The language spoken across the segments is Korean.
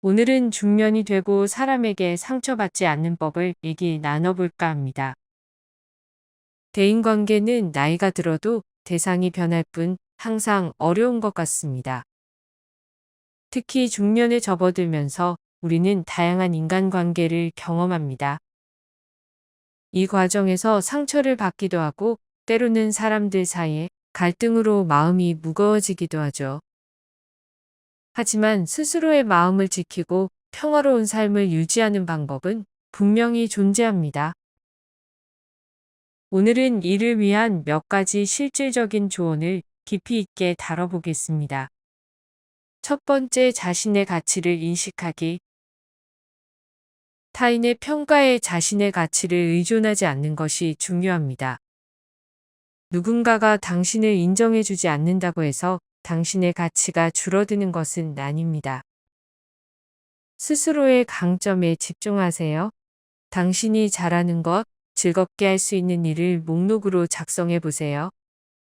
오늘은 중년이 되고 사람에게 상처받지 않는 법을 얘기 나눠볼까 합니다. 대인관계는 나이가 들어도 대상이 변할 뿐 항상 어려운 것 같습니다. 특히 중년에 접어들면서 우리는 다양한 인간관계를 경험합니다. 이 과정에서 상처를 받기도 하고 때로는 사람들 사이에 갈등으로 마음이 무거워지기도 하죠. 하지만 스스로의 마음을 지키고 평화로운 삶을 유지하는 방법은 분명히 존재합니다. 오늘은 이를 위한 몇 가지 실질적인 조언을 깊이 있게 다뤄보겠습니다. 첫 번째, 자신의 가치를 인식하기. 타인의 평가에 자신의 가치를 의존하지 않는 것이 중요합니다. 누군가가 당신을 인정해주지 않는다고 해서 당신의 가치가 줄어드는 것은 아닙니다. 스스로의 강점에 집중하세요. 당신이 잘하는 것, 즐겁게 할 수 있는 일을 목록으로 작성해 보세요.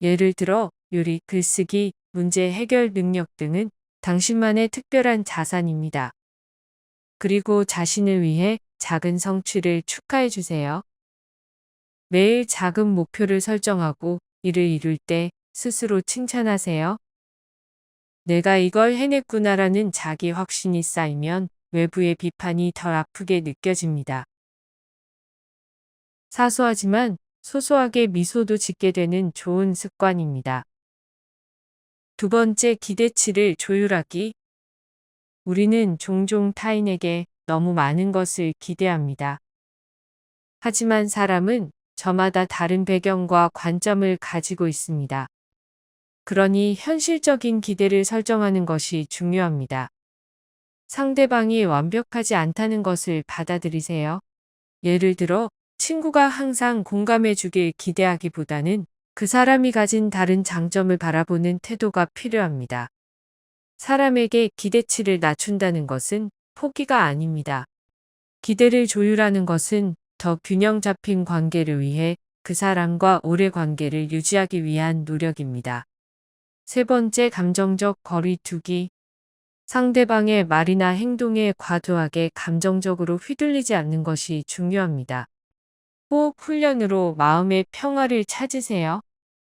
예를 들어 요리, 글쓰기, 문제 해결 능력 등은 당신만의 특별한 자산입니다. 그리고 자신을 위해 작은 성취를 축하해 주세요. 매일 작은 목표를 설정하고 이를 이룰 때 스스로 칭찬하세요. 내가 이걸 해냈구나라는 자기 확신이 쌓이면 외부의 비판이 덜 아프게 느껴집니다. 사소하지만 소소하게 미소도 짓게 되는 좋은 습관입니다. 두 번째, 기대치를 조율하기. 우리는 종종 타인에게 너무 많은 것을 기대합니다. 하지만 사람은 저마다 다른 배경과 관점을 가지고 있습니다. 그러니 현실적인 기대를 설정하는 것이 중요합니다. 상대방이 완벽하지 않다는 것을 받아들이세요. 예를 들어, 친구가 항상 공감해 주길 기대하기보다는 그 사람이 가진 다른 장점을 바라보는 태도가 필요합니다. 사람에게 기대치를 낮춘다는 것은 포기가 아닙니다. 기대를 조율하는 것은 더 균형 잡힌 관계를 위해 그 사람과 오래 관계를 유지하기 위한 노력입니다. 세 번째, 감정적 거리 두기. 상대방의 말이나 행동에 과도하게 감정적으로 휘둘리지 않는 것이 중요합니다. 호흡 훈련으로 마음의 평화를 찾으세요.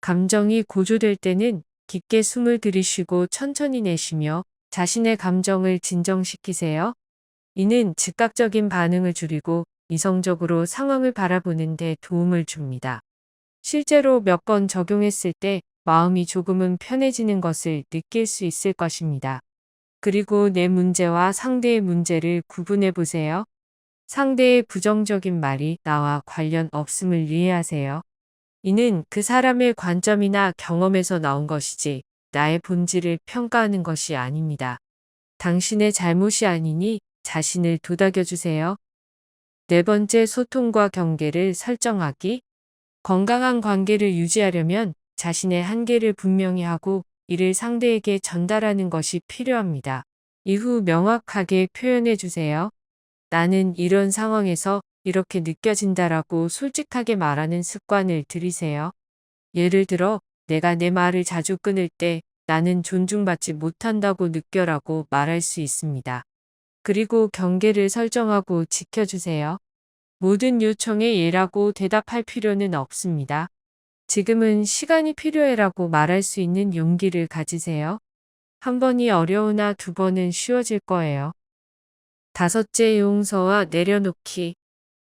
감정이 고조될 때는 깊게 숨을 들이쉬고 천천히 내쉬며 자신의 감정을 진정시키세요. 이는 즉각적인 반응을 줄이고 이성적으로 상황을 바라보는 데 도움을 줍니다. 실제로 몇 번 적용했을 때 마음이 조금은 편해지는 것을 느낄 수 있을 것입니다. 그리고 내 문제와 상대의 문제를 구분해 보세요. 상대의 부정적인 말이 나와 관련 없음을 이해하세요. 이는 그 사람의 관점이나 경험에서 나온 것이지 나의 본질을 평가하는 것이 아닙니다. 당신의 잘못이 아니니 자신을 도닥여 주세요. 네 번째, 소통과 경계를 설정하기. 건강한 관계를 유지하려면 자신의 한계를 분명히 하고 이를 상대에게 전달하는 것이 필요합니다. 이후 명확하게 표현해 주세요. 나는 이런 상황에서 이렇게 느껴진다라고 솔직하게 말하는 습관을 들이세요. 예를 들어, 내가 내 말을 자주 끊을 때 나는 존중받지 못한다고 느껴라고 말할 수 있습니다. 그리고 경계를 설정하고 지켜주세요. 모든 요청에 예라고 대답할 필요는 없습니다. 지금은 시간이 필요해라고 말할 수 있는 용기를 가지세요. 한 번이 어려우나 두 번은 쉬워질 거예요. 다섯째, 용서와 내려놓기.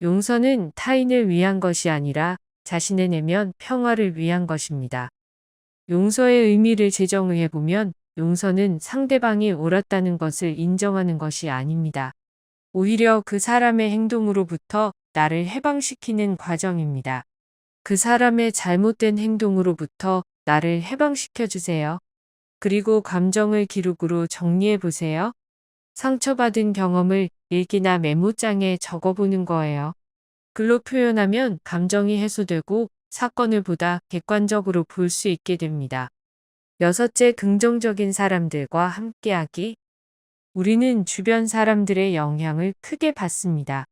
용서는 타인을 위한 것이 아니라 자신의 내면 평화를 위한 것입니다. 용서의 의미를 재정의해 보면 용서는 상대방이 옳았다는 것을 인정하는 것이 아닙니다. 오히려 그 사람의 행동으로부터 나를 해방시키는 과정입니다. 그 사람의 잘못된 행동으로부터 나를 해방시켜 주세요. 그리고 감정을 기록으로 정리해 보세요. 상처받은 경험을 일기나 메모장에 적어보는 거예요. 글로 표현하면 감정이 해소되고 사건을 보다 객관적으로 볼 수 있게 됩니다. 여섯째, 긍정적인 사람들과 함께하기. 우리는 주변 사람들의 영향을 크게 받습니다.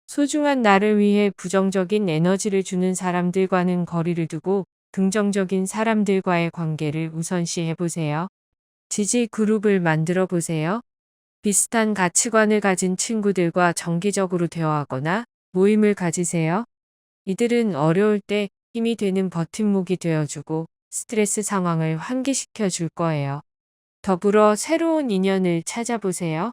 소중한 나를 위해 부정적인 에너지를 주는 사람들과는 거리를 두고 긍정적인 사람들과의 관계를 우선시해 보세요. 지지 그룹을 만들어 보세요. 비슷한 가치관을 가진 친구들과 정기적으로 대화하거나 모임을 가지세요. 이들은 어려울 때 힘이 되는 버팀목이 되어주고 스트레스 상황을 환기시켜 줄 거예요. 더불어 새로운 인연을 찾아보세요.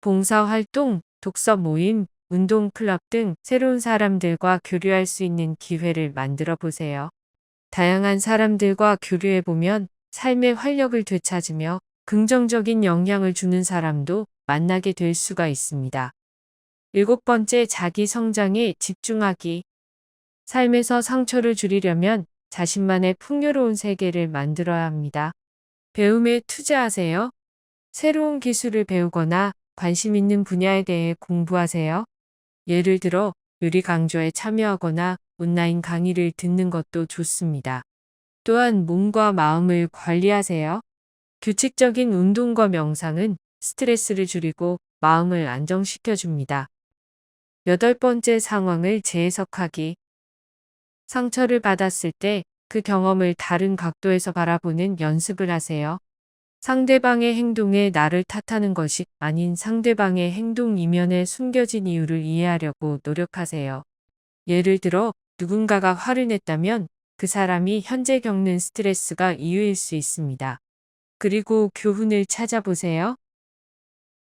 봉사활동, 독서 모임, 운동 클럽 등 새로운 사람들과 교류할 수 있는 기회를 만들어 보세요. 다양한 사람들과 교류해 보면 삶의 활력을 되찾으며 긍정적인 영향을 주는 사람도 만나게 될 수가 있습니다. 일곱 번째, 자기 성장에 집중하기. 삶에서 상처를 줄이려면 자신만의 풍요로운 세계를 만들어야 합니다. 배움에 투자하세요. 새로운 기술을 배우거나 관심 있는 분야에 대해 공부하세요. 예를 들어 요리 강좌에 참여하거나 온라인 강의를 듣는 것도 좋습니다. 또한 몸과 마음을 관리하세요. 규칙적인 운동과 명상은 스트레스를 줄이고 마음을 안정시켜 줍니다. 여덟 번째, 상황을 재해석하기. 상처를 받았을 때 그 경험을 다른 각도에서 바라보는 연습을 하세요. 상대방의 행동에 나를 탓하는 것이 아닌 상대방의 행동 이면에 숨겨진 이유를 이해하려고 노력하세요. 예를 들어 누군가가 화를 냈다면 그 사람이 현재 겪는 스트레스가 이유일 수 있습니다. 그리고 교훈을 찾아보세요.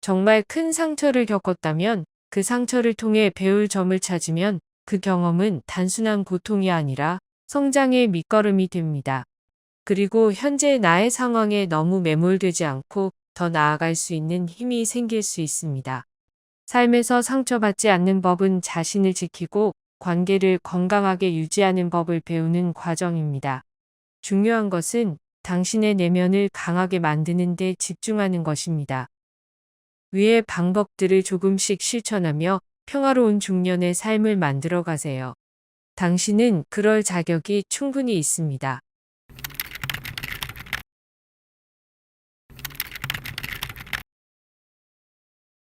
정말 큰 상처를 겪었다면 그 상처를 통해 배울 점을 찾으면 그 경험은 단순한 고통이 아니라 성장의 밑거름이 됩니다. 그리고 현재 나의 상황에 너무 매몰되지 않고 더 나아갈 수 있는 힘이 생길 수 있습니다. 삶에서 상처받지 않는 법은 자신을 지키고 관계를 건강하게 유지하는 법을 배우는 과정입니다. 중요한 것은 당신의 내면을 강하게 만드는 데 집중하는 것입니다. 위의 방법들을 조금씩 실천하며 평화로운 중년의 삶을 만들어 가세요. 당신은 그럴 자격이 충분히 있습니다.